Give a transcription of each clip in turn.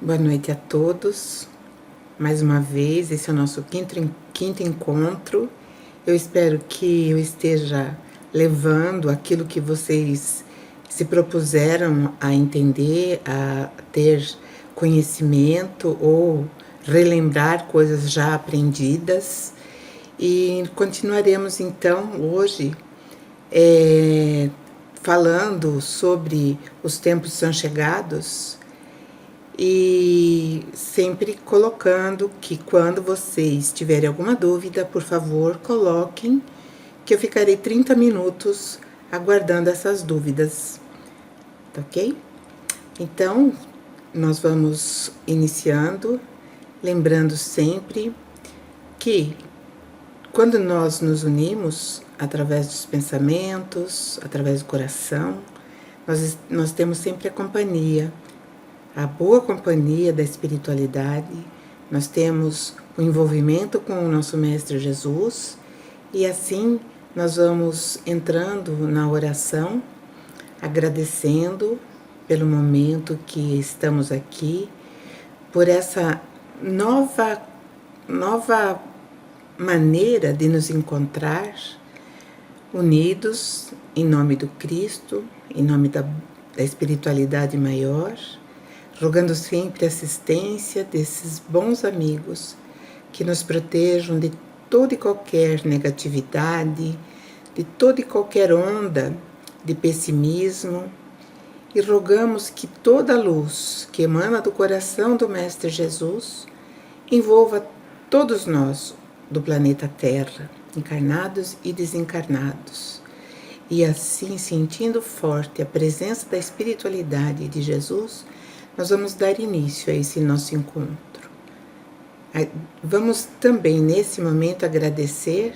Boa noite a todos. Mais uma vez, esse é o nosso quinto encontro. Eu espero que eu esteja levando aquilo que vocês se propuseram a entender, a ter conhecimento ou relembrar coisas já aprendidas. E continuaremos então hoje falando sobre os tempos são chegados. E sempre colocando que quando vocês tiverem alguma dúvida, por favor, coloquem, que eu ficarei 30 minutos aguardando essas dúvidas, tá ok? Então, nós vamos iniciando, lembrando sempre que quando nós nos unimos através dos pensamentos, através do coração, nós temos sempre a boa companhia da espiritualidade, nós temos o envolvimento com o nosso Mestre Jesus e assim nós vamos entrando na oração, agradecendo pelo momento que estamos aqui, por essa nova maneira de nos encontrar unidos em nome do Cristo, em nome da espiritualidade maior, rogando sempre a assistência desses bons amigos que nos protejam de toda e qualquer negatividade, de toda e qualquer onda de pessimismo, e rogamos que toda a luz que emana do coração do Mestre Jesus envolva todos nós do planeta Terra, encarnados e desencarnados. E assim, sentindo forte a presença da espiritualidade de Jesus, nós vamos dar início a esse nosso encontro. Vamos também, nesse momento, agradecer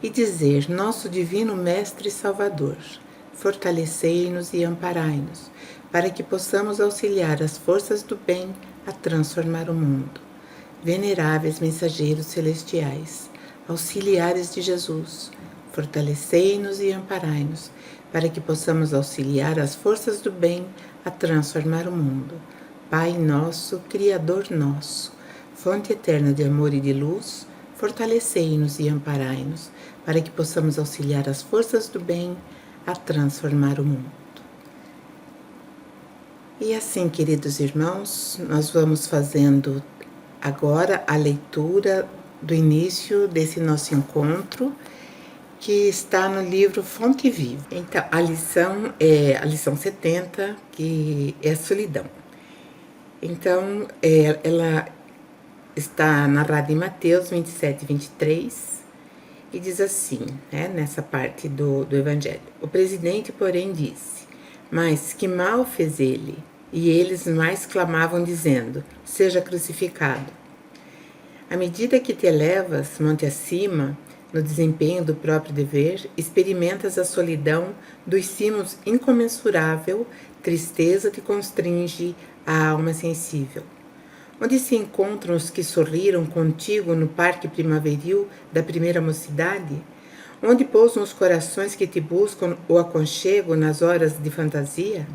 e dizer: nosso Divino Mestre Salvador, fortalecei-nos e amparai-nos, para que possamos auxiliar as forças do bem a transformar o mundo. Veneráveis mensageiros celestiais, auxiliares de Jesus, fortalecei-nos e amparai-nos, para que possamos auxiliar as forças do bem a transformar o mundo. Pai nosso, Criador nosso, fonte eterna de amor e de luz, fortalecei-nos e amparai-nos, para que possamos auxiliar as forças do bem a transformar o mundo. E assim, queridos irmãos, nós vamos fazendo agora a leitura do início desse nosso encontro, que está no livro Fonte Viva. Então, a lição é a lição 70, que é a solidão. Então, ela está narrada em Mateus 27, 23, e diz assim, nessa parte do Evangelho. O presidente, porém, disse: mas que mal fez ele? E eles mais clamavam, dizendo: seja crucificado. À medida que te elevas monte acima, no desempenho do próprio dever, experimentas a solidão dos cimos incomensurável, tristeza te constringe a alma sensível. Onde se encontram os que sorriram contigo no parque primaveril da primeira mocidade? Onde pousam os corações que te buscam o aconchego nas horas de fantasia?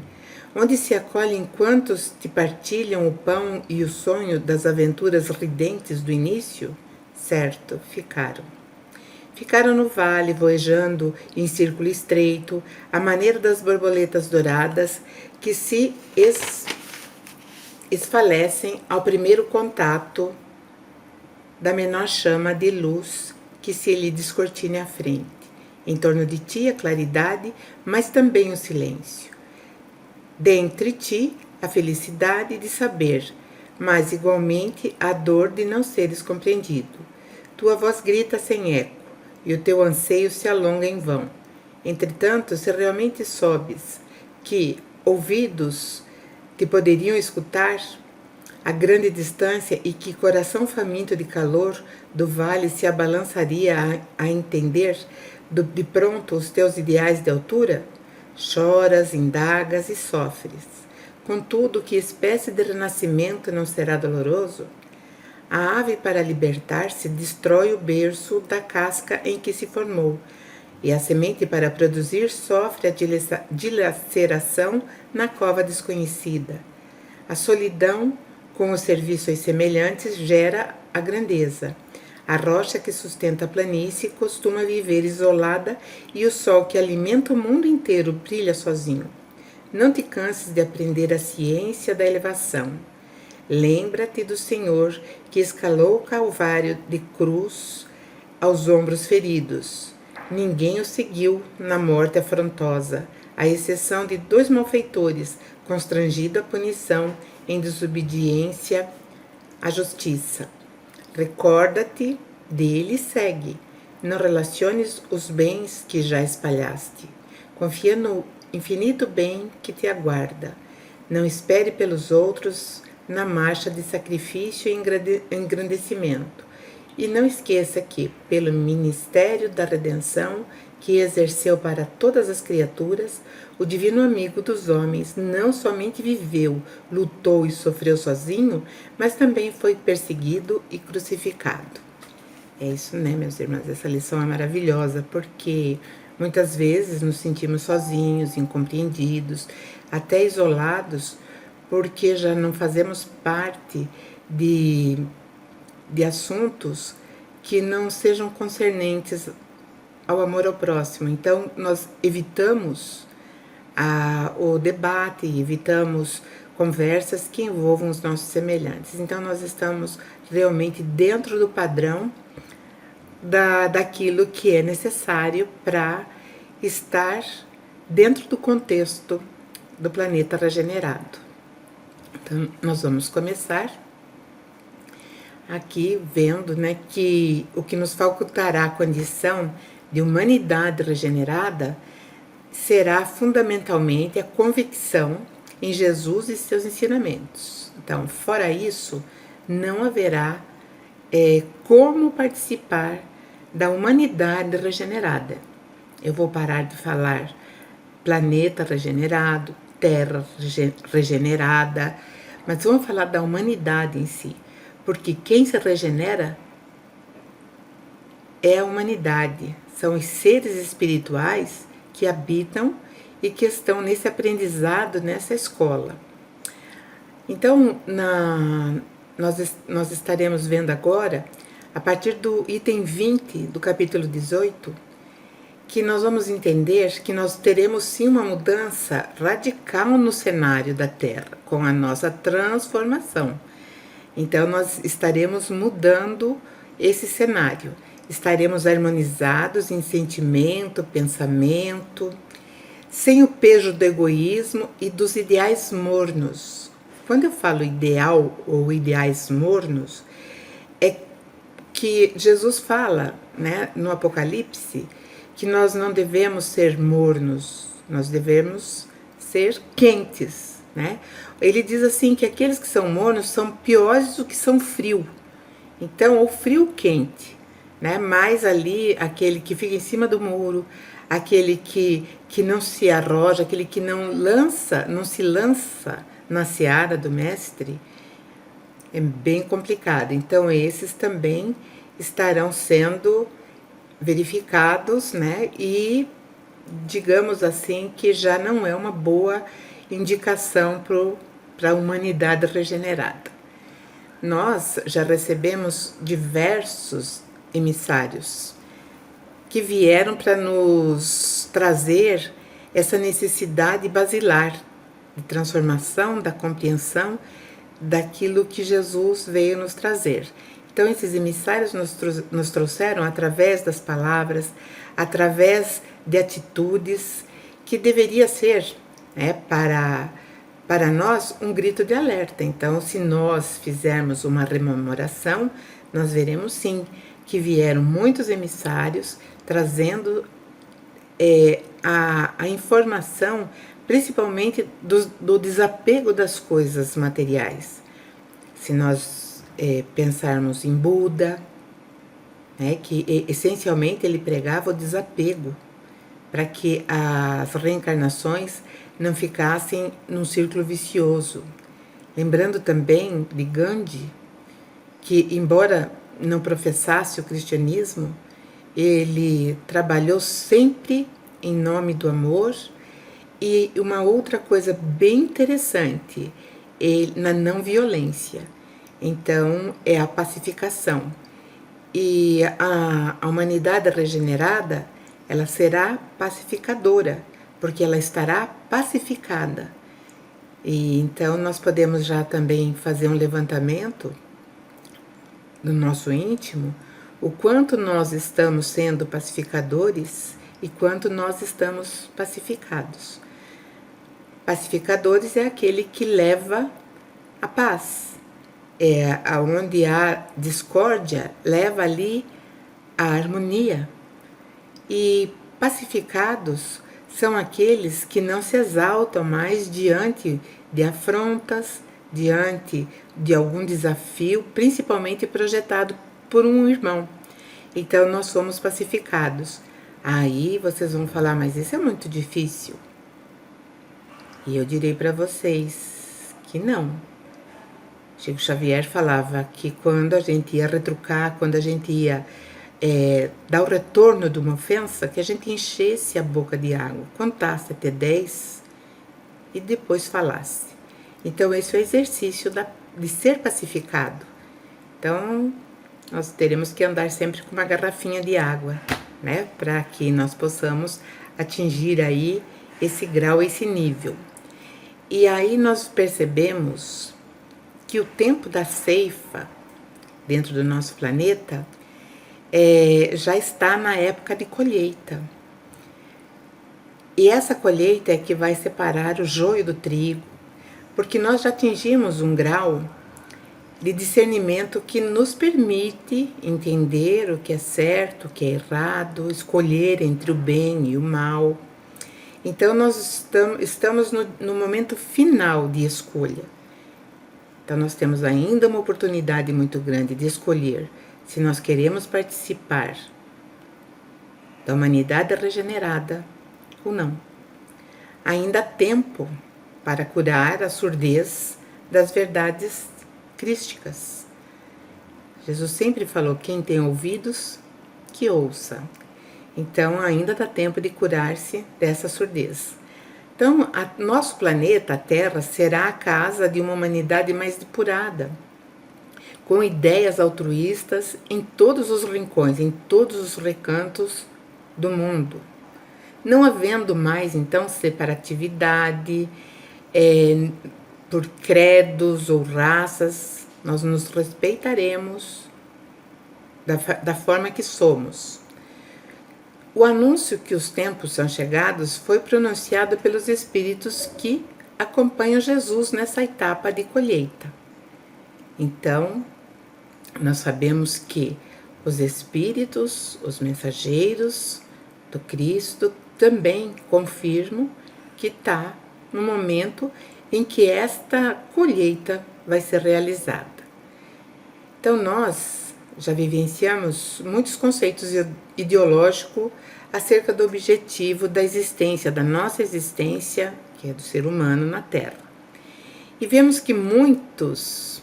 Onde se acolhem quantos te partilham o pão e o sonho das aventuras ridentes do início? Certo, ficaram. Ficaram no vale, voejando em círculo estreito, à maneira das borboletas douradas que se esfalecem ao primeiro contato da menor chama de luz que se lhe descortine à frente. Em torno de ti a claridade, mas também o silêncio. Dentre ti a felicidade de saber, mas igualmente a dor de não seres compreendido. Tua voz grita sem eco, e o teu anseio se alonga em vão. Entretanto, se realmente soubes que ouvidos te poderiam escutar a grande distância e que coração faminto de calor do vale se abalançaria a entender de pronto os teus ideais de altura, choras, indagas e sofres. Contudo, que espécie de renascimento não será doloroso? A ave, para libertar-se, destrói o berço da casca em que se formou, e a semente, para produzir, sofre a dilaceração na cova desconhecida. A solidão Com o serviço aos semelhantes gera a grandeza. A rocha que sustenta a planície costuma viver isolada e o sol que alimenta o mundo inteiro brilha sozinho. Não te canses de aprender a ciência da elevação. Lembra-te do Senhor que escalou o Calvário de cruz aos ombros feridos. Ninguém o seguiu na morte afrontosa, à exceção de 2 malfeitores, constrangido à punição em desobediência à justiça. Recorda-te dele e segue. Não relaciones os bens que já espalhaste. Confia no infinito bem que te aguarda. Não espere pelos outros na marcha de sacrifício e engrandecimento. E não esqueça que, pelo ministério da redenção que exerceu para todas as criaturas, o divino amigo dos homens não somente viveu, lutou e sofreu sozinho, mas também foi perseguido e crucificado. É isso, né, meus irmãos? Essa lição é maravilhosa, porque muitas vezes nos sentimos sozinhos, incompreendidos, até isolados, porque já não fazemos parte de assuntos que não sejam concernentes ao amor ao próximo. Então, nós evitamos o debate, evitamos conversas que envolvam os nossos semelhantes. Então, nós estamos realmente dentro do padrão daquilo que é necessário para estar dentro do contexto do planeta regenerado. Então, nós vamos começar aqui vendo, né, que o que nos facultará a condição de humanidade regenerada será fundamentalmente a convicção em Jesus e seus ensinamentos. Então, fora isso, não haverá como participar da humanidade regenerada. Eu vou parar de falar planeta regenerado, terra regenerada, mas vamos falar da humanidade em si, porque quem se regenera é a humanidade, são os seres espirituais que habitam e que estão nesse aprendizado, nessa escola. Então, nós estaremos vendo agora, a partir do item 20 do capítulo 18, que nós vamos entender que nós teremos sim uma mudança radical no cenário da Terra, com a nossa transformação. Então, nós estaremos mudando esse cenário. Estaremos harmonizados em sentimento, pensamento, sem o peso do egoísmo e dos ideais mornos. Quando eu falo ideal ou ideais mornos, é que Jesus fala, né, no Apocalipse, que nós não devemos ser mornos, nós devemos ser quentes, né? Ele diz assim que aqueles que são mornos são piores do que são frio. Então, o frio quente, né? Mais ali aquele que fica em cima do muro, aquele que não se arroja, aquele que não se lança na seara do mestre, é bem complicado. Então, esses também estarão sendo verificados, né? E digamos assim que já não é uma boa indicação para a humanidade regenerada. Nós já recebemos diversos emissários que vieram para nos trazer essa necessidade basilar de transformação, da compreensão daquilo que Jesus veio nos trazer. Então, esses emissários nos trouxeram através das palavras, através de atitudes, que deveria ser, né, para nós um grito de alerta. Então, se nós fizermos uma rememoração, nós veremos sim que vieram muitos emissários trazendo a informação, principalmente do desapego das coisas materiais. Se nós pensarmos em Buda, né, que essencialmente ele pregava o desapego, para que as reencarnações não ficassem num círculo vicioso. Lembrando também de Gandhi, que embora não professasse o cristianismo, ele trabalhou sempre em nome do amor. E uma outra coisa bem interessante, na não violência. Então, é a pacificação. E a humanidade regenerada, ela será pacificadora, porque ela estará pacificada. E então nós podemos já também fazer um levantamento no nosso íntimo, o quanto nós estamos sendo pacificadores e quanto nós estamos pacificados. Pacificadores é aquele que leva a paz. Onde há discórdia, leva ali a harmonia. E pacificados são aqueles que não se exaltam mais diante de afrontas, diante de algum desafio, principalmente projetado por um irmão. Então nós somos pacificados. Aí vocês vão falar, mas isso é muito difícil. E eu direi para vocês que não. Chico Xavier falava que quando a gente ia retrucar, quando a gente ia dar o retorno de uma ofensa, que a gente enchesse a boca de água, contasse até 10 e depois falasse. Então esse é o exercício de ser pacificado. Então nós teremos que andar sempre com uma garrafinha de água, né, para que nós possamos atingir aí esse grau, esse nível. E aí nós percebemos que o tempo da ceifa dentro do nosso planeta já está na época de colheita. E essa colheita é que vai separar o joio do trigo, porque nós já atingimos um grau de discernimento que nos permite entender o que é certo, o que é errado, escolher entre o bem e o mal. Então nós estamos no momento final de escolha. Então nós temos ainda uma oportunidade muito grande de escolher se nós queremos participar da humanidade regenerada ou não. Ainda há tempo para curar a surdez das verdades crísticas. Jesus sempre falou, quem tem ouvidos, que ouça. Então ainda dá tempo de curar-se dessa surdez. Então, nosso planeta, a Terra, será a casa de uma humanidade mais depurada, com ideias altruístas em todos os rincões, em todos os recantos do mundo. Não havendo mais, então, separatividade por credos ou raças, nós nos respeitaremos da forma que somos. O anúncio que os tempos são chegados foi pronunciado pelos espíritos que acompanham Jesus nessa etapa de colheita. Então, nós sabemos que os espíritos, os mensageiros do Cristo, também confirmam que está no momento em que esta colheita vai ser realizada. Então, nós já vivenciamos muitos conceitos ideológicos acerca do objetivo da existência, da nossa existência, que é do ser humano na Terra. E vemos que muitas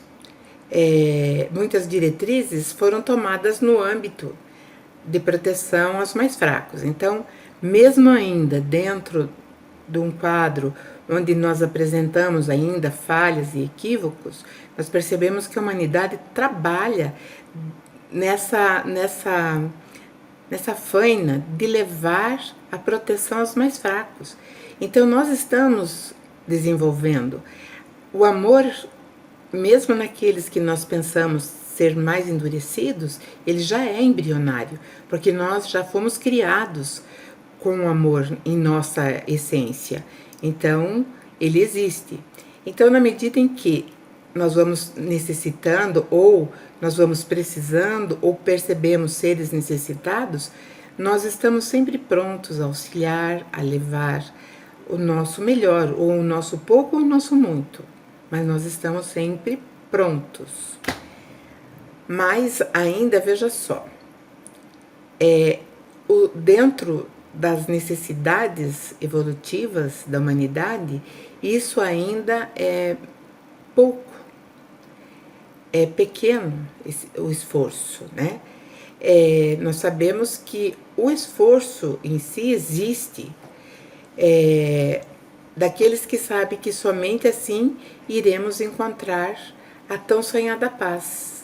diretrizes foram tomadas no âmbito de proteção aos mais fracos. Então, mesmo ainda dentro de um quadro onde nós apresentamos ainda falhas e equívocos, nós percebemos que a humanidade trabalha nessa faina de levar a proteção aos mais fracos. Então nós estamos desenvolvendo o amor, mesmo naqueles que nós pensamos ser mais endurecidos, ele já é embrionário, porque nós já fomos criados com o amor em nossa essência. Então, ele existe. Então, na medida em que nós vamos necessitando, ou nós vamos precisando, ou percebemos seres necessitados, nós estamos sempre prontos a auxiliar, a levar o nosso melhor, ou o nosso pouco ou o nosso muito. Mas nós estamos sempre prontos. Mas ainda, veja só, dentro das necessidades evolutivas da humanidade, isso ainda é pouco, é pequeno o esforço, né? Nós sabemos que o esforço em si existe daqueles que sabem que somente assim iremos encontrar a tão sonhada paz.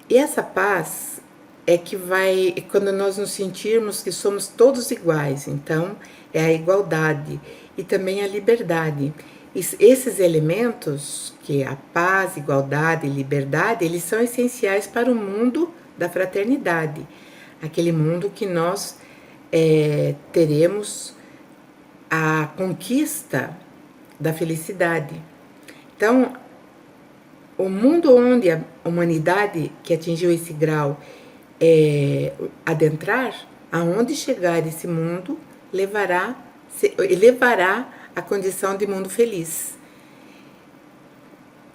E essa paz é que vai, quando nós nos sentirmos que somos todos iguais, então é a igualdade e também a liberdade. Esses elementos, que é a paz, igualdade e liberdade, eles são essenciais para o mundo da fraternidade, aquele mundo que nós teremos a conquista da felicidade. Então, o mundo onde a humanidade que atingiu esse grau adentrar, aonde chegar esse mundo, levará a condição de mundo feliz,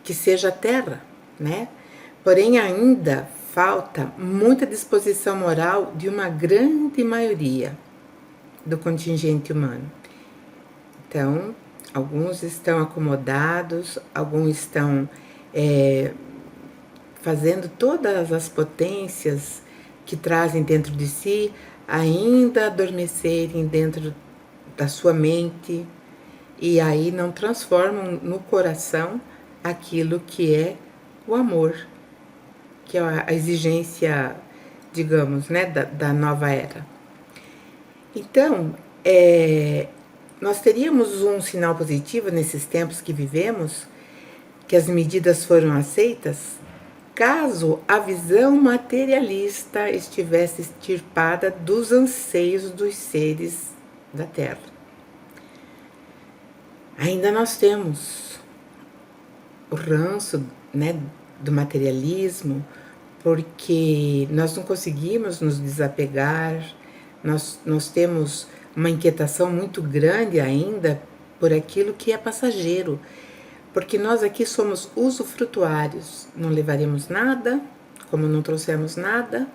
que seja a Terra, né? Porém, ainda falta muita disposição moral de uma grande maioria do contingente humano. Então, alguns estão acomodados, alguns estão fazendo todas as potências que trazem dentro de si ainda adormecerem dentro da sua mente e aí não transformam no coração aquilo que é o amor, que é a exigência, digamos, né, da nova era. Então, nós teríamos um sinal positivo nesses tempos que vivemos, que as medidas foram aceitas, caso a visão materialista estivesse extirpada dos anseios dos seres da Terra. Ainda nós temos o ranço, né, do materialismo, porque nós não conseguimos nos desapegar, nós temos uma inquietação muito grande ainda por aquilo que é passageiro, porque nós aqui somos usufrutuários, não levaremos nada, como não trouxemos nada,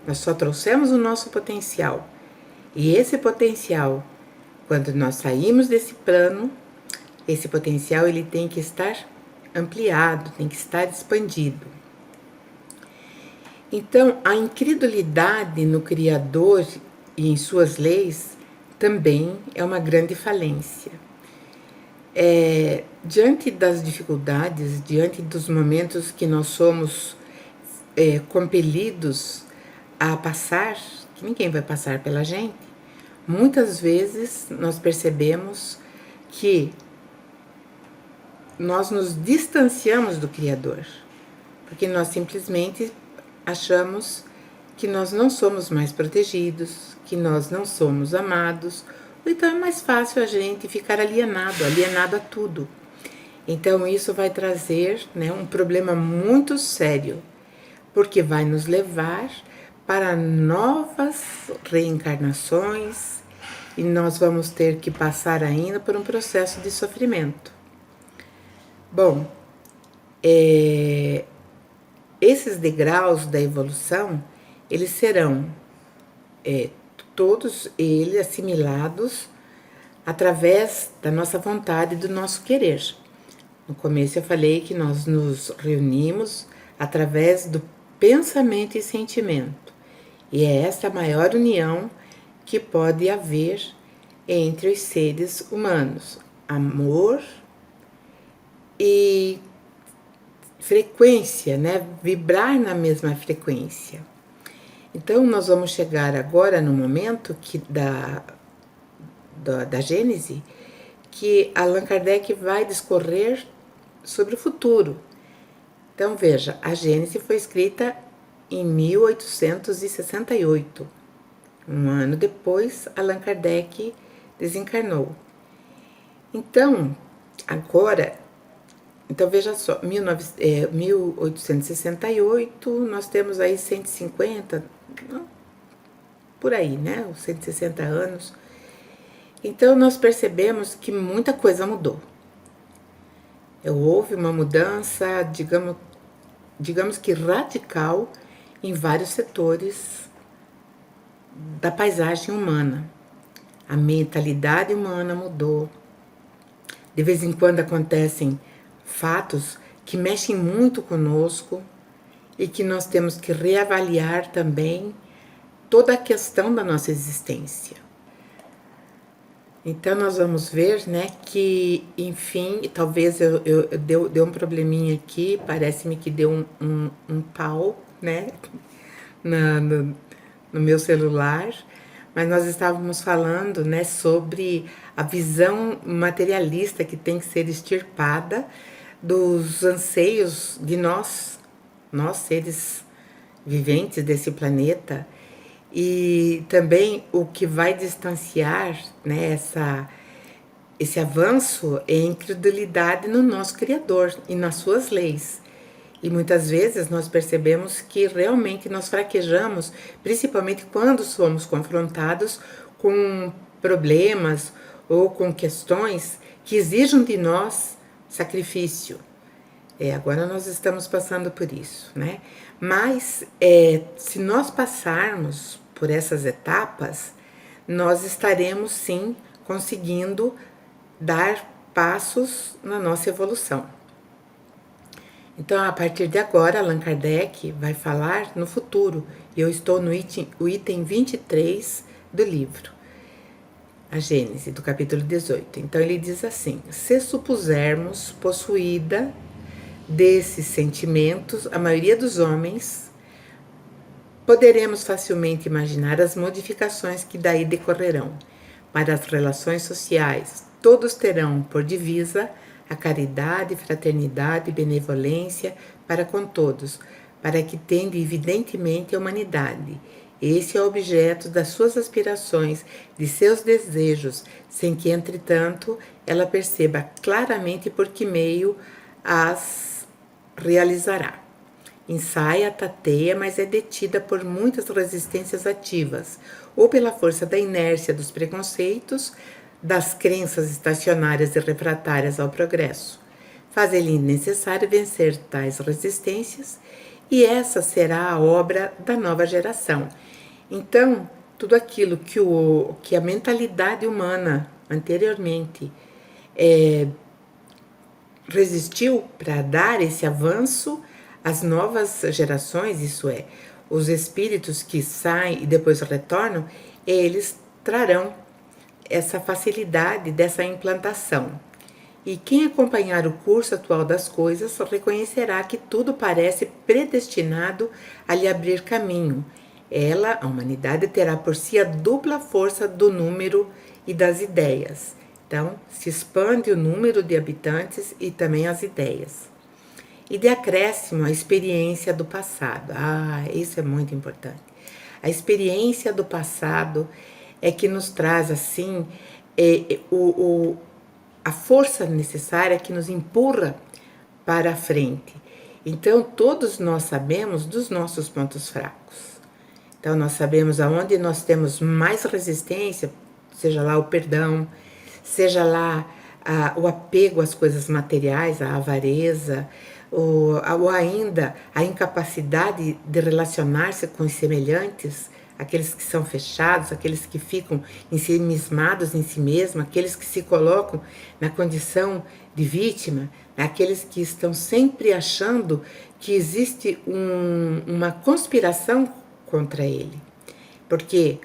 nós só trouxemos o nosso potencial. E esse potencial, quando nós saímos desse plano, esse potencial ele tem que estar ampliado, tem que estar expandido. Então, a incredulidade no Criador e em suas leis também é uma grande falência. Diante das dificuldades, diante dos momentos que nós somos compelidos a passar, que ninguém vai passar pela gente, muitas vezes nós percebemos que nós nos distanciamos do Criador, porque nós simplesmente achamos que nós não somos mais protegidos, que nós não somos amados, então é mais fácil a gente ficar alienado a tudo. Então isso vai trazer, né, um problema muito sério, porque vai nos levar para novas reencarnações e nós vamos ter que passar ainda por um processo de sofrimento. Bom, esses degraus da evolução, eles serão todos eles assimilados através da nossa vontade e do nosso querer. No começo eu falei que nós nos reunimos através do pensamento e sentimento. E é essa a maior união que pode haver entre os seres humanos. Amor e frequência, né? Vibrar na mesma frequência. Então, nós vamos chegar agora no momento que da Gênese, que Allan Kardec vai discorrer sobre o futuro. Então, veja, a Gênese foi escrita em 1868. Um ano depois, Allan Kardec desencarnou. Então, agora, veja só, 1868, nós temos aí 150, por aí, né? Os 160 anos. Então, nós percebemos que muita coisa mudou. Houve uma mudança, digamos que radical, em vários setores da paisagem humana. A mentalidade humana mudou. De vez em quando acontecem fatos que mexem muito conosco e que nós temos que reavaliar também toda a questão da nossa existência. Então, nós vamos ver, né, que, enfim, talvez deu um probleminha aqui, parece-me que deu um pau, né, no meu celular, mas nós estávamos falando, né, sobre a visão materialista que tem que ser extirpada dos anseios de nós seres viventes desse planeta, e também o que vai distanciar, né, esse avanço é a incredulidade no nosso Criador e nas suas leis. E muitas vezes nós percebemos que realmente nós fraquejamos, principalmente quando somos confrontados com problemas ou com questões que exijam de nós sacrifício. Agora nós estamos passando por isso, né? Mas se nós passarmos por essas etapas, nós estaremos sim conseguindo dar passos na nossa evolução. Então, a partir de agora, Allan Kardec vai falar no futuro. E eu estou no item 23 do livro, a Gênese, do capítulo 18. Então, ele diz assim: se supusermos possuída desses sentimentos a maioria dos homens, poderemos facilmente imaginar as modificações que daí decorrerão. Para as relações sociais, todos terão por divisa a caridade, fraternidade e benevolência para com todos, para que tende evidentemente a humanidade. Esse é o objeto das suas aspirações, de seus desejos, sem que, entretanto, ela perceba claramente por que meio as realizará. Ensaia, tateia, mas é detida por muitas resistências ativas, ou pela força da inércia dos preconceitos, das crenças estacionárias e refratárias ao progresso. Faz-lhe necessário vencer tais resistências, e essa será a obra da nova geração. Então, tudo aquilo que a mentalidade humana anteriormente resistiu para dar esse avanço, as novas gerações, isso é, os espíritos que saem e depois retornam, eles trarão essa facilidade dessa implantação. E quem acompanhar o curso atual das coisas reconhecerá que tudo parece predestinado a lhe abrir caminho. Ela, a humanidade, terá por si a dupla força do número e das ideias. Então, se expande o número de habitantes e também as ideias. E de acréscimo, a experiência do passado. Isso é muito importante. A experiência do passado é que nos traz, assim, a força necessária que nos empurra para a frente. Então, todos nós sabemos dos nossos pontos fracos. Então, nós sabemos aonde nós temos mais resistência, seja lá o perdão, seja lá o apego às coisas materiais, a avareza, ou ainda a incapacidade de relacionar-se com os semelhantes, aqueles que são fechados, aqueles que ficam ensimismados em si mesmos, aqueles que se colocam na condição de vítima, aqueles que estão sempre achando que existe uma conspiração contra ele. Porque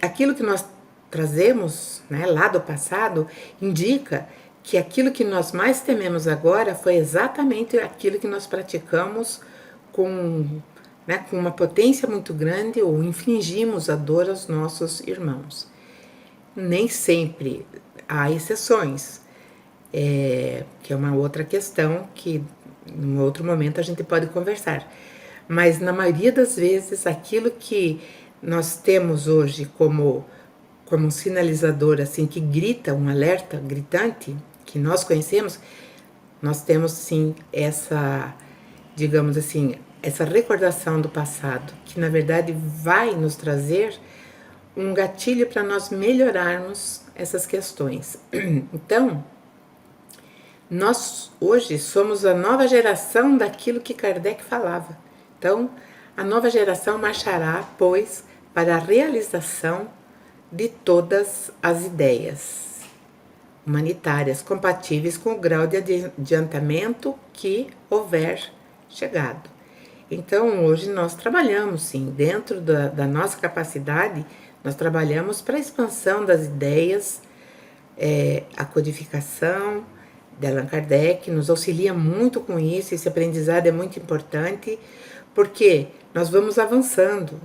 aquilo que nós trazemos, né, lá do passado indica que aquilo que nós mais tememos agora foi exatamente aquilo que nós praticamos com uma potência muito grande ou infligimos a dor aos nossos irmãos. Nem sempre, há exceções, que é uma outra questão que em outro momento a gente pode conversar. Mas na maioria das vezes aquilo que nós temos hoje como um sinalizador assim que grita, um alerta gritante que nós conhecemos, nós temos sim essa, digamos assim, essa recordação do passado, que na verdade vai nos trazer um gatilho para nós melhorarmos essas questões. Então, nós hoje somos a nova geração daquilo que Kardec falava. Então, a nova geração marchará, pois, para a realização de todas as ideias humanitárias compatíveis com o grau de adiantamento que houver chegado. Então, hoje nós trabalhamos, sim, dentro da nossa capacidade, nós trabalhamos para a expansão das ideias, a codificação de Allan Kardec nos auxilia muito com isso. Esse aprendizado é muito importante, porque nós vamos avançando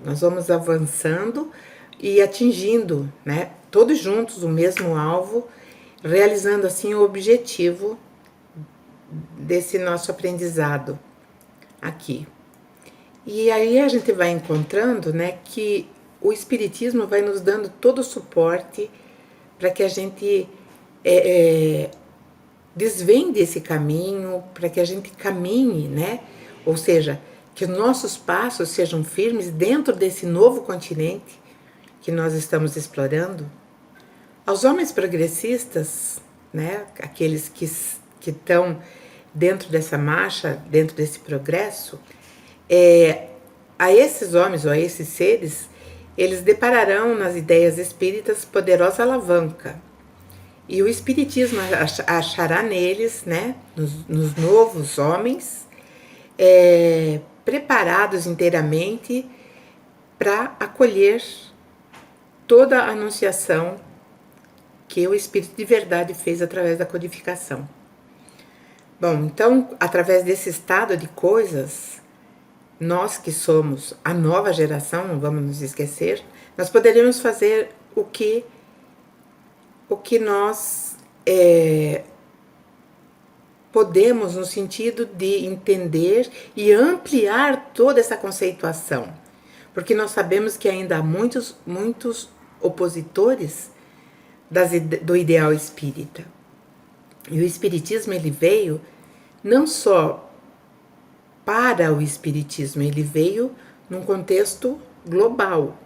e atingindo, né, todos juntos o mesmo alvo, realizando assim o objetivo desse nosso aprendizado aqui. E aí a gente vai encontrando, né, que o Espiritismo vai nos dando todo o suporte para que a gente desvende esse caminho, para que a gente caminhe, né? Ou seja, que os nossos passos sejam firmes dentro desse novo continente que nós estamos explorando. Aos homens progressistas, né, aqueles que estão dentro dessa marcha, dentro desse progresso, a esses homens ou a esses seres, eles depararão nas ideias espíritas poderosa alavanca. E o Espiritismo achará neles, né, nos novos homens, preparados inteiramente para acolher toda a anunciação que o Espírito de verdade fez através da codificação. Bom, então, através desse estado de coisas, nós que somos a nova geração, não vamos nos esquecer, nós poderemos fazer o que nós podemos, no sentido de entender e ampliar toda essa conceituação, porque nós sabemos que ainda há muitos opositores do ideal espírita. E o Espiritismo, ele veio não só para o Espiritismo, ele veio num contexto global.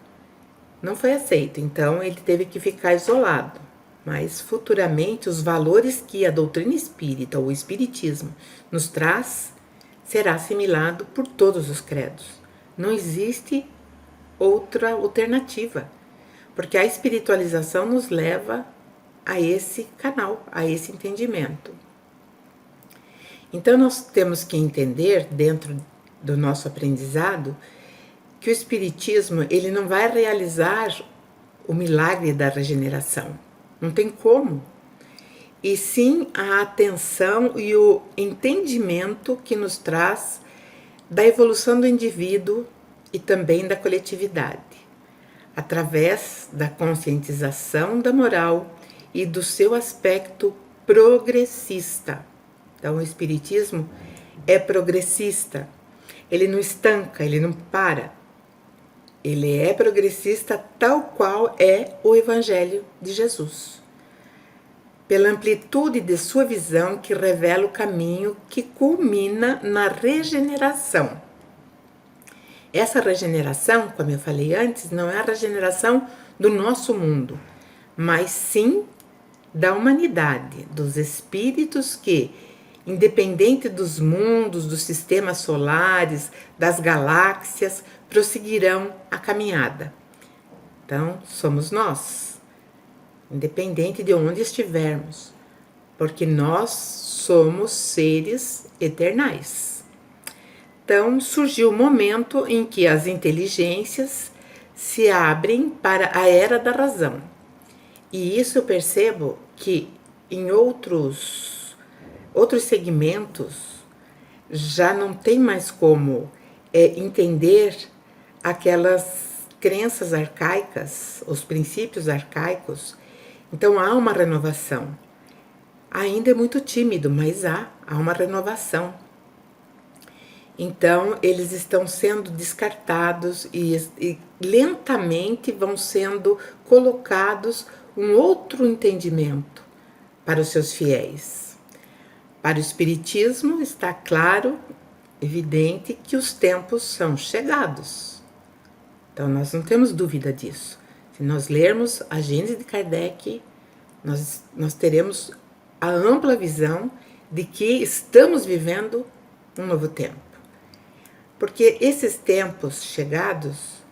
Não foi aceito, então ele teve que ficar isolado. Mas futuramente os valores que a doutrina espírita, ou o Espiritismo, nos traz, será assimilado por todos os credos. Não existe outra alternativa, porque a espiritualização nos leva a esse canal, a esse entendimento. Então nós temos que entender, dentro do nosso aprendizado, que o Espiritismo, ele não vai realizar o milagre da regeneração. Não tem como. E sim a atenção e o entendimento que nos traz da evolução do indivíduo e também da coletividade, através da conscientização da moral e do seu aspecto progressista. Então, o Espiritismo é progressista. Ele não estanca, ele não para. Ele é progressista tal qual é o Evangelho de Jesus. Pela amplitude de sua visão que revela o caminho que culmina na regeneração. Essa regeneração, como eu falei antes, não é a regeneração do nosso mundo, mas sim da humanidade, dos espíritos que, independente dos mundos, dos sistemas solares, das galáxias, prosseguirão a caminhada. Então, somos nós, independente de onde estivermos, porque nós somos seres eternais. Então, surgiu o momento em que as inteligências se abrem para a era da razão. E isso eu percebo que em outros segmentos já não tem mais como entender aquelas crenças arcaicas, os princípios arcaicos. Então há uma renovação. Ainda é muito tímido, mas há uma renovação. Então eles estão sendo descartados e lentamente vão sendo colocados um outro entendimento para os seus fiéis. Para o Espiritismo está claro, evidente, que os tempos são chegados. Então nós não temos dúvida disso. Se nós lermos a Gênese de Kardec, nós teremos a ampla visão de que estamos vivendo um novo tempo. Porque esses tempos chegados,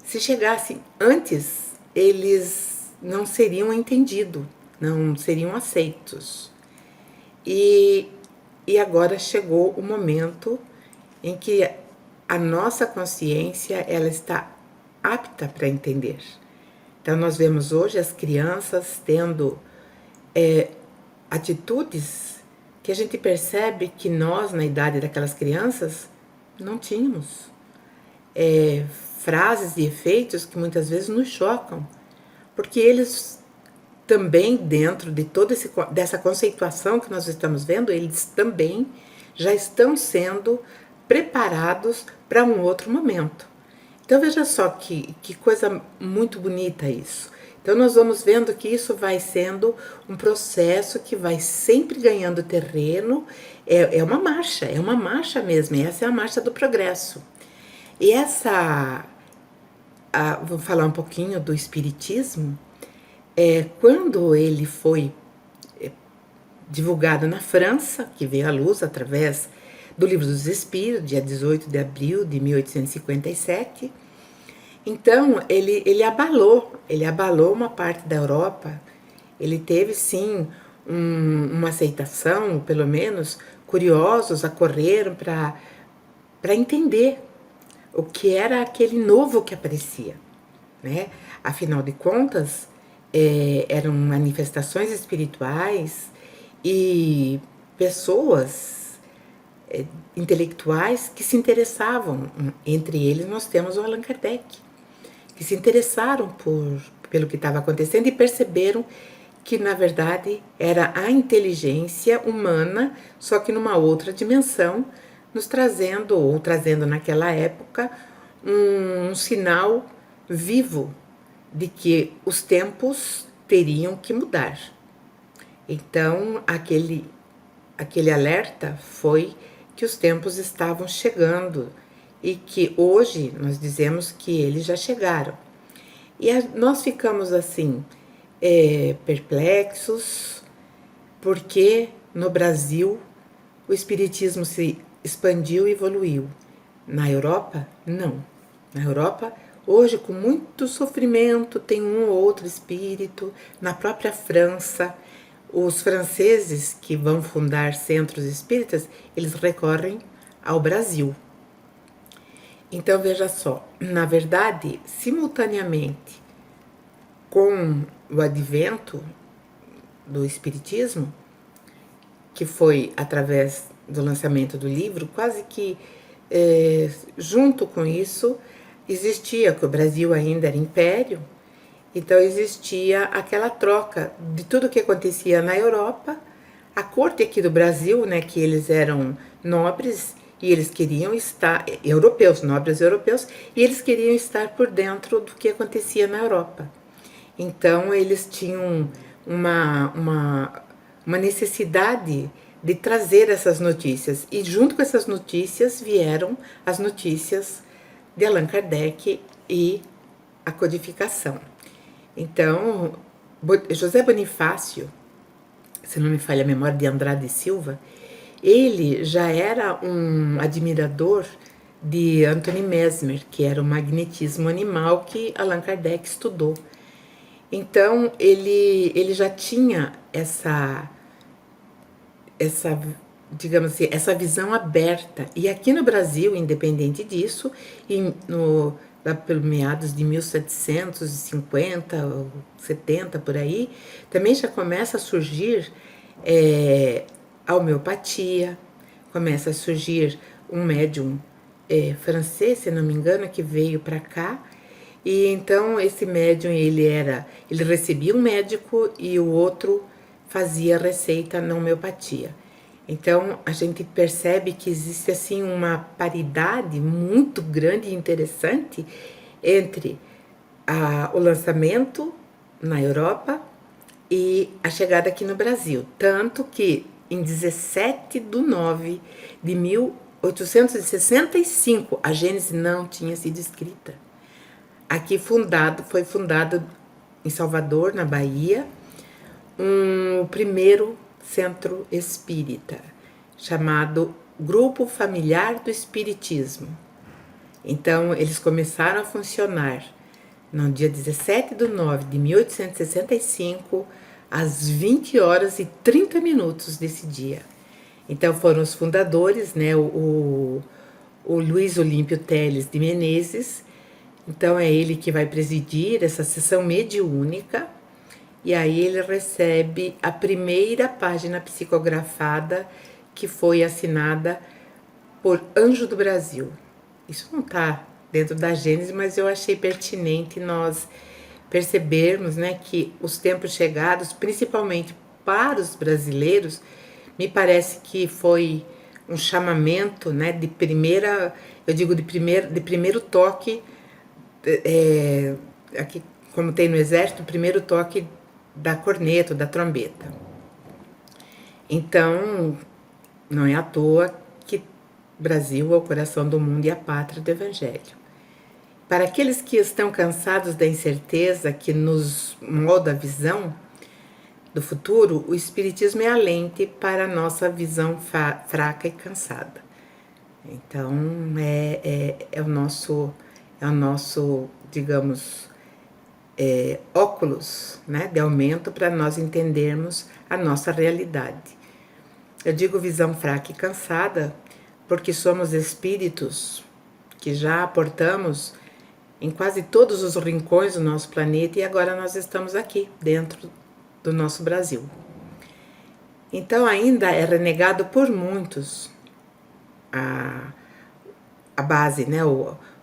se chegassem antes, eles não seriam entendidos, não seriam aceitos. E agora chegou o momento em que a nossa consciência ela está apta para entender. Então nós vemos hoje as crianças tendo atitudes que a gente percebe que nós, na idade daquelas crianças, não tínhamos. Frases e efeitos que muitas vezes nos chocam, porque eles também, dentro de toda dessa conceituação que nós estamos vendo, eles também já estão sendo preparados para um outro momento. Então veja só que coisa muito bonita isso. Então nós vamos vendo que isso vai sendo um processo que vai sempre ganhando terreno, é uma marcha mesmo, essa é a marcha do progresso. E vou falar um pouquinho do espiritismo. Quando ele foi divulgado na França, que veio à luz através do Livro dos Espíritos, dia 18 de abril de 1857, então ele abalou uma parte da Europa. Ele teve sim uma aceitação, pelo menos curiosos acorreram para entender o que era aquele novo que aparecia, né? Afinal de contas, eram manifestações espirituais e pessoas intelectuais que se interessavam. Entre eles nós temos o Allan Kardec, que se interessaram pelo que estava acontecendo e perceberam que na verdade era a inteligência humana, só que numa outra dimensão, nos trazendo naquela época um sinal vivo de que os tempos teriam que mudar. Então aquele alerta foi que os tempos estavam chegando e que hoje nós dizemos que eles já chegaram. E nós ficamos assim, perplexos, porque no Brasil o espiritismo se expandiu e evoluiu. Na Europa, não. Na Europa, hoje, com muito sofrimento, tem um ou outro espírito. Na própria França, os franceses que vão fundar centros espíritas, eles recorrem ao Brasil. Então, veja só, na verdade, simultaneamente com o advento do espiritismo, que foi através do lançamento do livro, quase que junto com isso existia, que o Brasil ainda era império, então existia aquela troca de tudo que acontecia na Europa, a corte aqui do Brasil, né, que eles eram nobres e eles queriam estar, nobres europeus, e eles queriam estar por dentro do que acontecia na Europa. Então eles tinham uma necessidade de trazer essas notícias. E junto com essas notícias vieram as notícias de Allan Kardec e a codificação. Então, José Bonifácio, se não me falha a memória, de Andrade e Silva, ele já era um admirador de Anthony Mesmer, que era o magnetismo animal que Allan Kardec estudou. Então, ele já tinha digamos assim, essa visão aberta. E aqui no Brasil, independente disso, lá pelos meados de 1750, 70, por aí, também já começa a surgir a homeopatia, começa a surgir um médium francês, se não me engano, que veio para cá. E então esse médium, ele recebia um médico e o outro fazia receita na homeopatia. Então a gente percebe que existe assim uma paridade muito grande e interessante entre o lançamento na Europa e a chegada aqui no Brasil. Tanto que em 17 de 9 de 1865 a Gênese não tinha sido escrita. Aqui foi fundado em Salvador, na Bahia, o primeiro centro espírita, chamado Grupo Familiar do Espiritismo. Então, eles começaram a funcionar no dia 17 de 9 de 1865, às 20h30 desse dia. Então, foram os fundadores, né, o Luiz Olímpio Teles de Menezes. Então, é ele que vai presidir essa sessão mediúnica. e aí ele recebe a primeira página psicografada que foi assinada por Anjo do Brasil. Isso não está dentro da Gênese, mas eu achei pertinente nós percebermos, né, que os tempos chegados, principalmente para os brasileiros, me parece que foi um chamamento, né, de primeira, eu digo de primeiro toque, aqui como tem no exército, o primeiro toque da corneta, da trombeta. Então, não é à toa que Brasil é o coração do mundo e a pátria do Evangelho. Para aqueles que estão cansados da incerteza que nos molda a visão do futuro, o Espiritismo é a lente para a nossa visão fraca e cansada. Então, é o nosso, digamos, óculos, né, de aumento para nós entendermos a nossa realidade. Eu digo visão fraca e cansada porque somos espíritos que já aportamos em quase todos os rincões do nosso planeta e agora nós estamos aqui, dentro do nosso Brasil. Então ainda é renegado por muitos a base, né,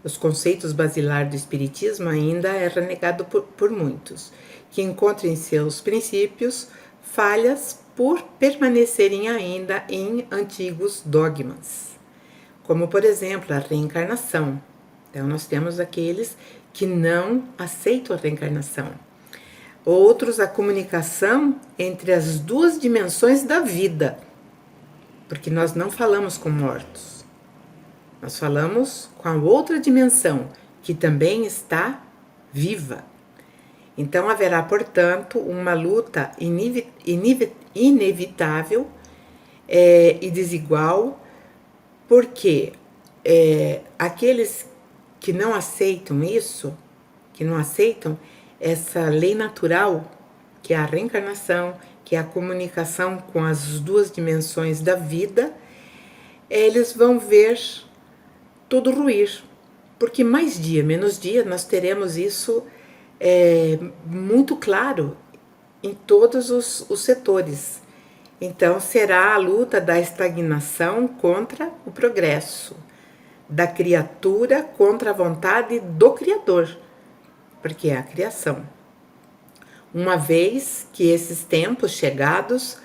os conceitos basilares do Espiritismo ainda é renegado por muitos, que encontram em seus princípios falhas por permanecerem ainda em antigos dogmas, como por exemplo a reencarnação. Então nós temos aqueles que não aceitam a reencarnação. Outros, a comunicação entre as duas dimensões da vida, porque nós não falamos com mortos. Nós falamos com a outra dimensão, que também está viva. Então haverá, portanto, uma luta inevitável e desigual, porque aqueles que não aceitam isso, que não aceitam essa lei natural, que é a reencarnação, que é a comunicação com as duas dimensões da vida, eles vão ver tudo ruir, porque mais dia, menos dia, nós teremos isso muito claro em todos os setores. Então será a luta da estagnação contra o progresso, da criatura contra a vontade do Criador, porque é a criação. Uma vez que esses tempos chegados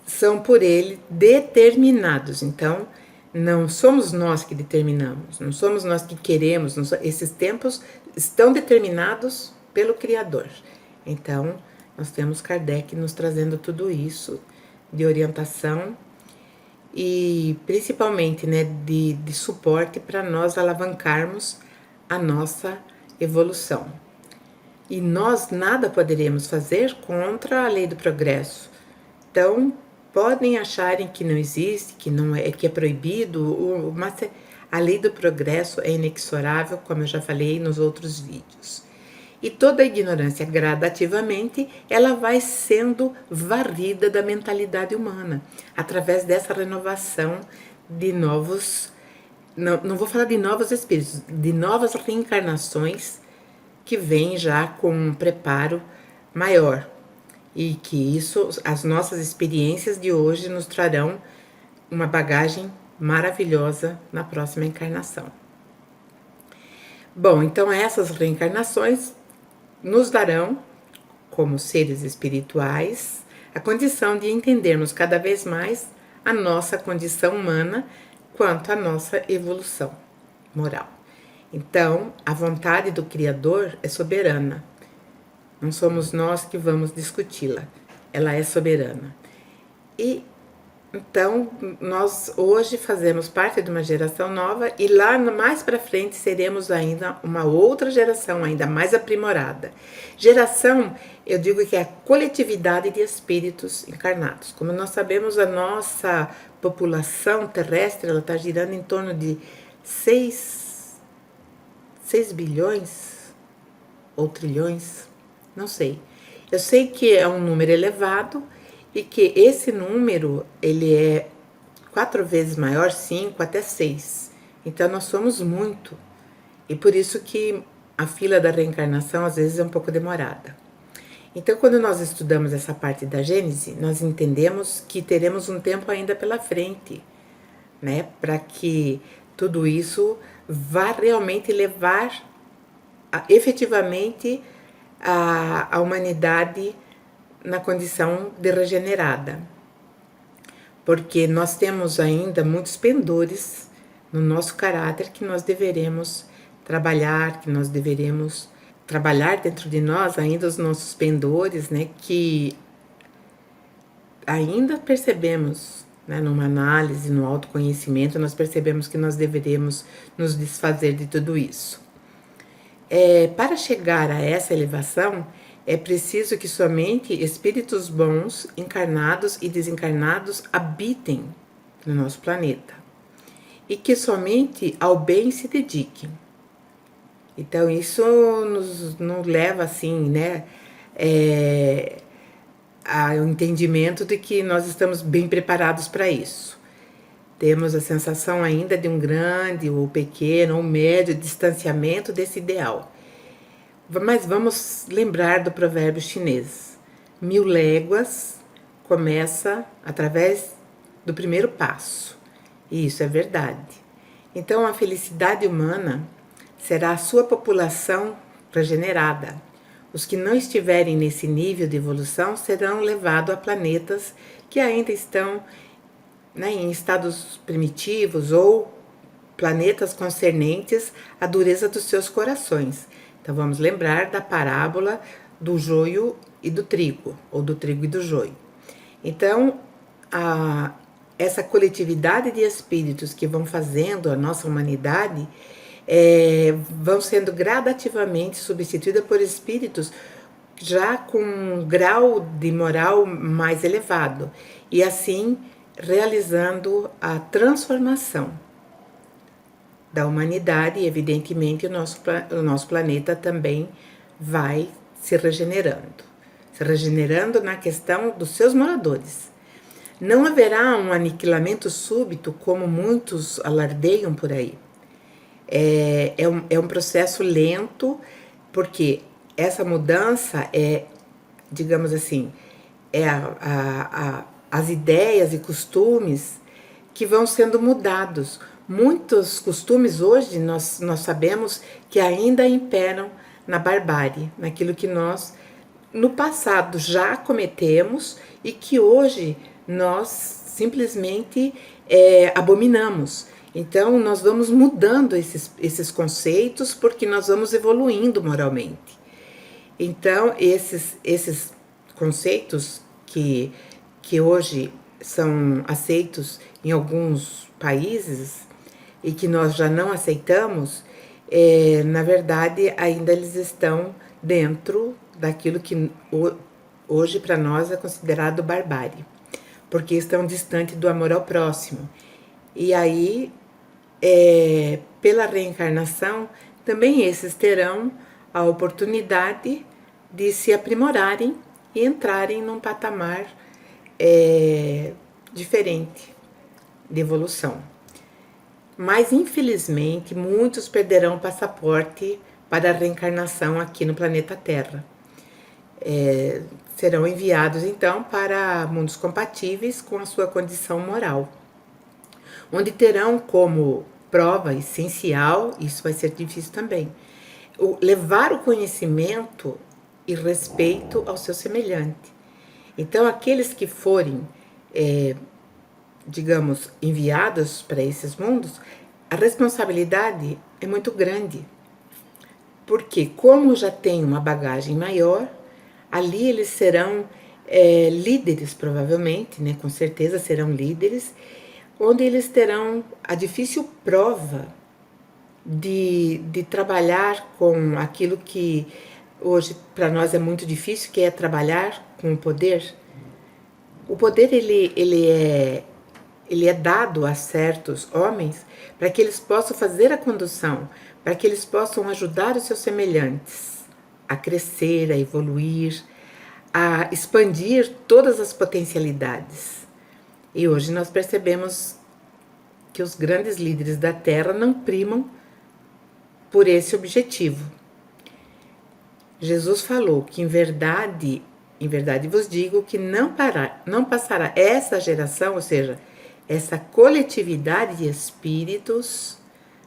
são por ele determinados. Então, não somos nós que determinamos, não somos nós que queremos, esses tempos estão determinados pelo Criador. Então, nós temos Kardec nos trazendo tudo isso de orientação e principalmente, né, de suporte para nós alavancarmos a nossa evolução. E nós nada poderemos fazer contra a lei do progresso. Então, podem acharem que não existe, que não é, que é proibido, mas a lei do progresso é inexorável, como eu já falei nos outros vídeos. E toda a ignorância, gradativamente, ela vai sendo varrida da mentalidade humana, através dessa renovação de novos, não vou falar de novos espíritos, de novas reencarnações que vêm já com um preparo maior. E que isso, as nossas experiências de hoje nos trarão uma bagagem maravilhosa na próxima encarnação. Bom, então essas reencarnações nos darão, como seres espirituais, a condição de entendermos cada vez mais a nossa condição humana quanto à nossa evolução moral. Então, a vontade do Criador é soberana. Não somos nós que vamos discuti-la. Ela é soberana. E então nós hoje fazemos parte de uma geração nova e lá mais para frente seremos ainda uma outra geração ainda mais aprimorada. Geração, eu digo que é a coletividade de espíritos encarnados. Como nós sabemos, a nossa população terrestre ela está girando em torno de 6 bilhões ou trilhões, não sei. Eu sei que é um número elevado e que esse número ele é 4 vezes maior, 5 até 6. Então nós somos muito. E por isso que a fila da reencarnação às vezes é um pouco demorada. Então, quando nós estudamos essa parte da Gênese, nós entendemos que teremos um tempo ainda pela frente, né, para que tudo isso vá realmente levar efetivamente a humanidade na condição de regenerada. Porque nós temos ainda muitos pendores no nosso caráter que nós deveremos trabalhar, que nós deveremos trabalhar dentro de nós ainda os nossos pendores, né, que ainda percebemos, né, numa análise, no autoconhecimento, nós percebemos que nós deveremos nos desfazer de tudo isso. Para chegar a essa elevação, é preciso que somente espíritos bons, encarnados e desencarnados, habitem no nosso planeta e que somente ao bem se dediquem. Então, isso nos leva, assim, né, ao entendimento de que nós estamos bem preparados para isso. Temos a sensação ainda de um grande ou pequeno ou médio distanciamento desse ideal. Mas vamos lembrar do provérbio chinês: 1000 léguas começa através do primeiro passo. E isso é verdade. Então, a felicidade humana será a sua população regenerada. Os que não estiverem nesse nível de evolução serão levados a planetas que ainda estão, né, em estados primitivos ou planetas concernentes à dureza dos seus corações. Então vamos lembrar da parábola do joio e do trigo, ou do trigo e do joio. Então, essa coletividade de espíritos que vão fazendo a nossa humanidade vão sendo gradativamente substituídas por espíritos já com um grau de moral mais elevado e assim realizando a transformação da humanidade e evidentemente o nosso planeta também vai se regenerando na questão dos seus moradores. Não haverá um aniquilamento súbito como muitos alardeiam por aí. É um processo lento, porque essa mudança digamos assim, as ideias e costumes que vão sendo mudados. Muitos costumes hoje nós sabemos que ainda imperam na barbárie, naquilo que nós no passado já cometemos e que hoje nós simplesmente abominamos. Então, nós vamos mudando esses conceitos porque nós vamos evoluindo moralmente. Então, esses conceitos que hoje são aceitos em alguns países e que nós já não aceitamos, na verdade, ainda eles estão dentro daquilo que hoje para nós é considerado barbárie, porque estão distante do amor ao próximo. E aí, pela reencarnação, também esses terão a oportunidade de se aprimorarem e entrarem num patamar diferente de evolução. Mas, infelizmente, muitos perderão o passaporte para a reencarnação aqui no planeta Terra. Serão enviados, então, para mundos compatíveis com a sua condição moral, onde terão como prova essencial, isso vai ser difícil também, levar o conhecimento e respeito ao seu semelhante. Então, aqueles que forem, digamos, enviados para esses mundos, a responsabilidade é muito grande. Porque, como já tem uma bagagem maior, ali eles serão líderes, provavelmente, né? Com certeza serão líderes, onde eles terão a difícil prova de trabalhar com aquilo que hoje para nós é muito difícil, que é trabalhar com o poder. O poder ele é dado a certos homens para que eles possam fazer a condução, para que eles possam ajudar os seus semelhantes a crescer, a evoluir, a expandir todas as potencialidades. E hoje nós percebemos que os grandes líderes da Terra não primam por esse objetivo. Jesus falou que em verdade vos digo que não passará essa geração, ou seja, essa coletividade de espíritos,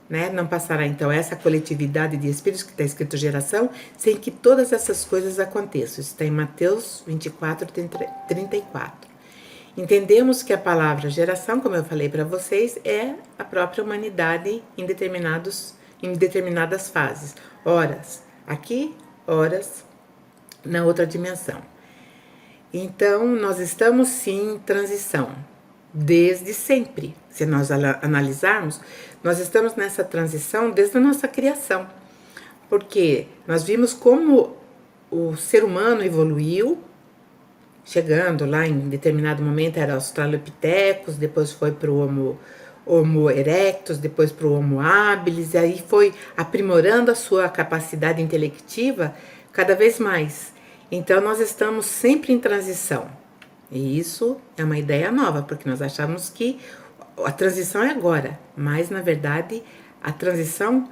né? Não passará então essa coletividade de espíritos que está escrito geração, sem que todas essas coisas aconteçam. Isso está em Mateus 24, 34. Entendemos que a palavra geração, como eu falei para vocês, é a própria humanidade em determinadas fases. Horas aqui, horas na outra dimensão. Então, nós estamos sim em transição, desde sempre. Se nós analisarmos, nós estamos nessa transição desde a nossa criação. Porque nós vimos como o ser humano evoluiu, chegando lá em determinado momento era Australopithecus, depois foi para o Homo erectus, depois para o Homo habilis, e aí foi aprimorando a sua capacidade intelectiva cada vez mais. Então nós estamos sempre em transição. E isso é uma ideia nova, porque nós achamos que a transição é agora, mas na verdade a transição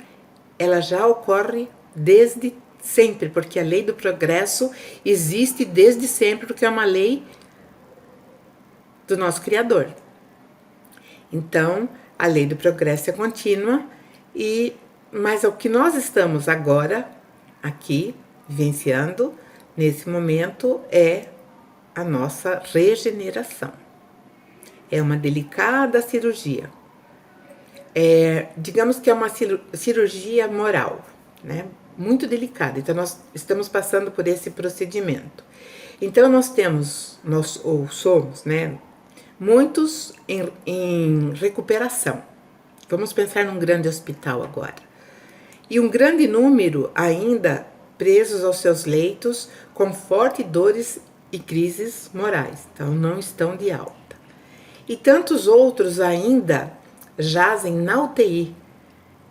ela já ocorre desde sempre, porque a lei do progresso existe desde sempre, porque é uma lei do nosso Criador. Então, a lei do progresso é contínua, mas o que nós estamos agora, aqui, vivenciando, nesse momento, é a nossa regeneração. É uma delicada cirurgia. Digamos que é uma cirurgia moral, né? Muito delicada. Então, nós estamos passando por esse procedimento. Então, nós somos, né? Muitos em recuperação. Vamos pensar num grande hospital agora. E um grande número ainda presos aos seus leitos com fortes dores e crises morais. Então, não estão de alta. E tantos outros ainda jazem na UTI,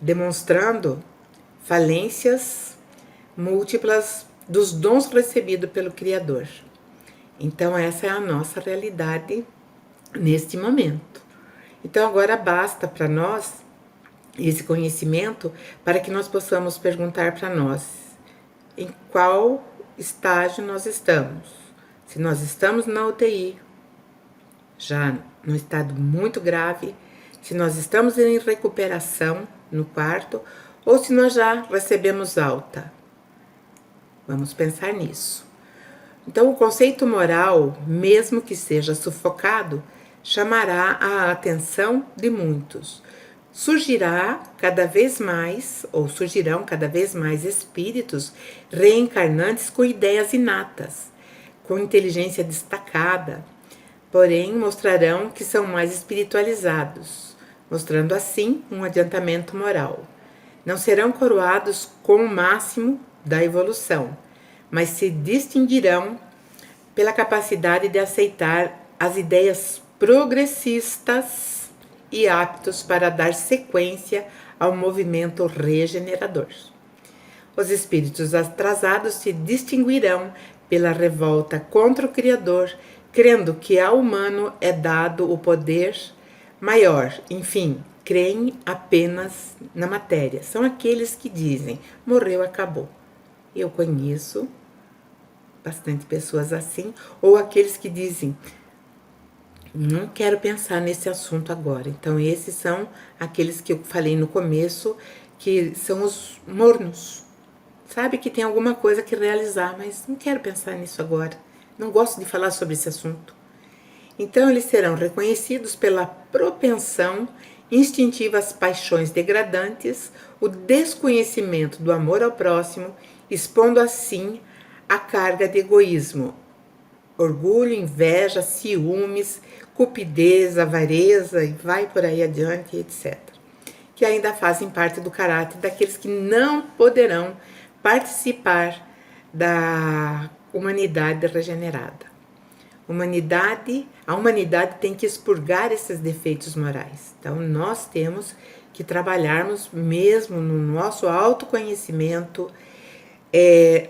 demonstrando falências múltiplas dos dons recebidos pelo Criador. Então, essa é a nossa realidade neste momento. Então, agora basta para nós esse conhecimento para que nós possamos perguntar para nós em qual estágio nós estamos. Se nós estamos na UTI, já num estado muito grave, se nós estamos em recuperação no quarto, ou se nós já recebemos alta. Vamos pensar nisso. Então, o conceito moral, mesmo que seja sufocado, chamará a atenção de muitos. Surgirão cada vez mais espíritos reencarnantes com ideias inatas, com inteligência destacada, porém mostrarão que são mais espiritualizados, mostrando assim um adiantamento moral. Não serão coroados com o máximo da evolução, mas se distinguirão pela capacidade de aceitar as ideias progressistas e aptos para dar sequência ao movimento regenerador. Os espíritos atrasados se distinguirão pela revolta contra o Criador, crendo que ao humano é dado o poder maior, enfim, creem apenas na matéria. São aqueles que dizem, morreu, acabou. Eu conheço bastante pessoas assim, ou aqueles que dizem, não quero pensar nesse assunto agora. Então, esses são aqueles que eu falei no começo, que são os mornos. Sabe que tem alguma coisa que realizar, mas não quero pensar nisso agora. Não gosto de falar sobre esse assunto. Então, eles serão reconhecidos pela propensão instintiva às paixões degradantes, o desconhecimento do amor ao próximo, expondo assim a carga de egoísmo, orgulho, inveja, ciúmes, cupidez, avareza e vai por aí adiante, etc. Que ainda fazem parte do caráter daqueles que não poderão participar da humanidade regenerada. A humanidade tem que expurgar esses defeitos morais. Então, nós temos que trabalharmos mesmo no nosso autoconhecimento,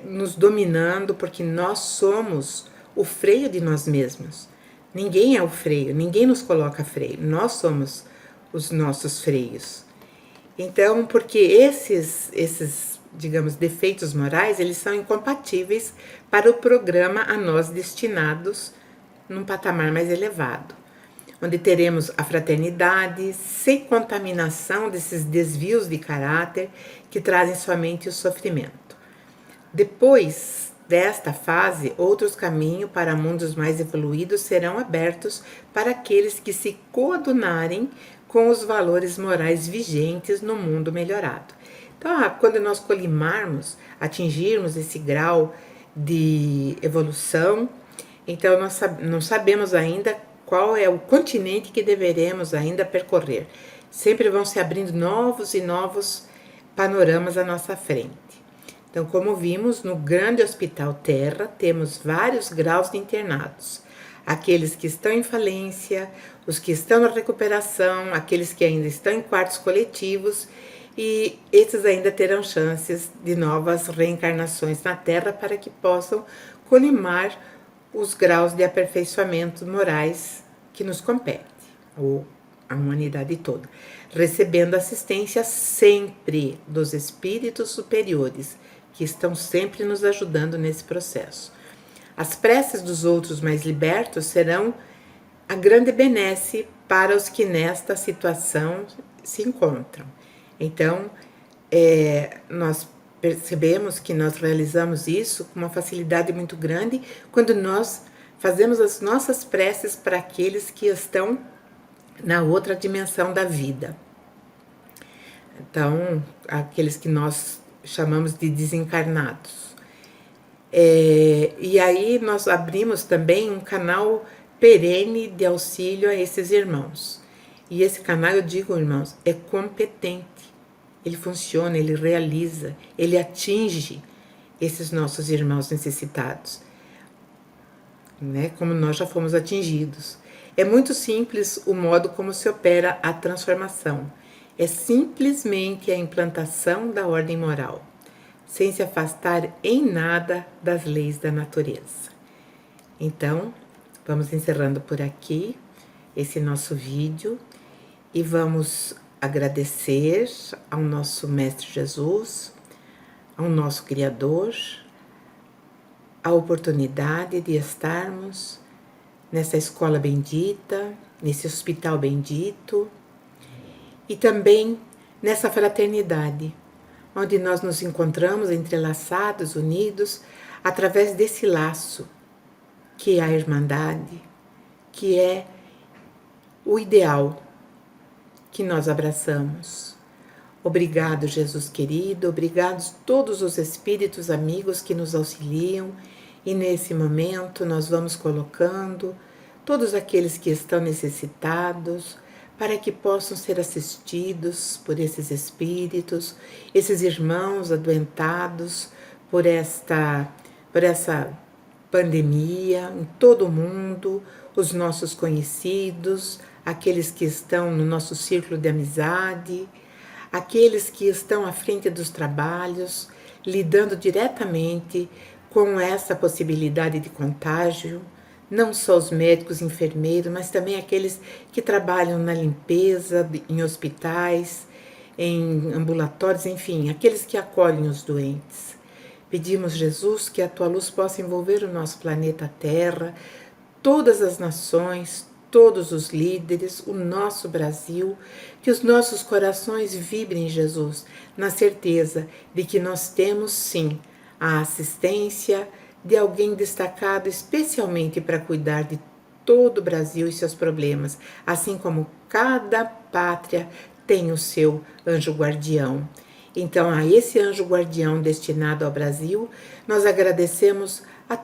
nos dominando, porque nós somos o freio de nós mesmos. Ninguém é o freio, ninguém nos coloca freio, nós somos os nossos freios. Então, porque esses digamos, defeitos morais, eles são incompatíveis para o programa a nós destinados num patamar mais elevado, onde teremos a fraternidade sem contaminação desses desvios de caráter que trazem somente o sofrimento. Depois desta fase, outros caminhos para mundos mais evoluídos serão abertos para aqueles que se coadunarem com os valores morais vigentes no mundo melhorado. Então, quando nós colimarmos, atingirmos esse grau de evolução, então nós não sabemos ainda qual é o continente que deveremos ainda percorrer. Sempre vão se abrindo novos e novos panoramas à nossa frente. Então, como vimos, no grande Hospital Terra, temos vários graus de internados. Aqueles que estão em falência, os que estão na recuperação, aqueles que ainda estão em quartos coletivos, e esses ainda terão chances de novas reencarnações na Terra para que possam colimar os graus de aperfeiçoamento morais que nos compete, ou a humanidade toda, recebendo assistência sempre dos espíritos superiores, que estão sempre nos ajudando nesse processo. As preces dos outros mais libertos serão a grande benesse para os que nesta situação se encontram. Então, nós percebemos que nós realizamos isso com uma facilidade muito grande quando nós fazemos as nossas preces para aqueles que estão na outra dimensão da vida. Então, aqueles que nós chamamos de desencarnados. E aí nós abrimos também um canal perene de auxílio a esses irmãos. E esse canal, eu digo, irmãos, é competente. Ele funciona, ele realiza, ele atinge esses nossos irmãos necessitados, né? Como nós já fomos atingidos. É muito simples o modo como se opera a transformação. É simplesmente a implantação da ordem moral, sem se afastar em nada das leis da natureza. Então, vamos encerrando por aqui esse nosso vídeo e vamos agradecer ao nosso Mestre Jesus, ao nosso Criador, a oportunidade de estarmos nessa escola bendita, nesse hospital bendito e também nessa fraternidade, onde nós nos encontramos entrelaçados, unidos, através desse laço que é a irmandade, que é o ideal que nós abraçamos. Obrigado, Jesus querido, obrigados todos os espíritos amigos que nos auxiliam, e nesse momento nós vamos colocando todos aqueles que estão necessitados para que possam ser assistidos por esses espíritos, esses irmãos adoentados por essa pandemia em todo o mundo, os nossos conhecidos, aqueles que estão no nosso círculo de amizade, aqueles que estão à frente dos trabalhos, lidando diretamente com essa possibilidade de contágio, não só os médicos, enfermeiros, mas também aqueles que trabalham na limpeza, em hospitais, em ambulatórios, enfim, aqueles que acolhem os doentes. Pedimos, Jesus, que a tua luz possa envolver o nosso planeta Terra, todas as nações, todos os líderes, o nosso Brasil, que os nossos corações vibrem, Jesus, na certeza de que nós temos, sim, a assistência de alguém destacado especialmente para cuidar de todo o Brasil e seus problemas, assim como cada pátria tem o seu anjo guardião. Então, a esse anjo guardião destinado ao Brasil, nós agradecemos a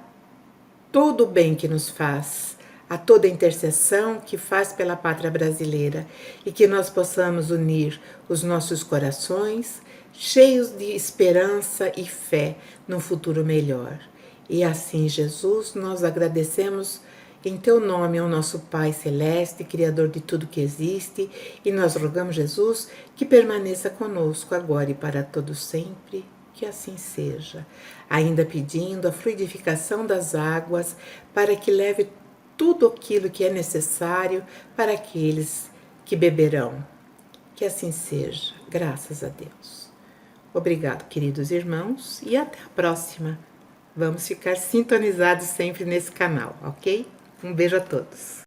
todo o bem que nos faz, a toda a intercessão que faz pela pátria brasileira, e que nós possamos unir os nossos corações, cheios de esperança e fé num futuro melhor. E assim, Jesus, nós agradecemos em teu nome ao nosso Pai Celeste, Criador de tudo que existe, e nós rogamos, Jesus, que permaneça conosco agora e para todo sempre, que assim seja, ainda pedindo a fluidificação das águas para que leve tudo aquilo que é necessário para aqueles que beberão. Que assim seja, graças a Deus. Obrigado, queridos irmãos, e até a próxima. Vamos ficar sintonizados sempre nesse canal, ok? Um beijo a todos.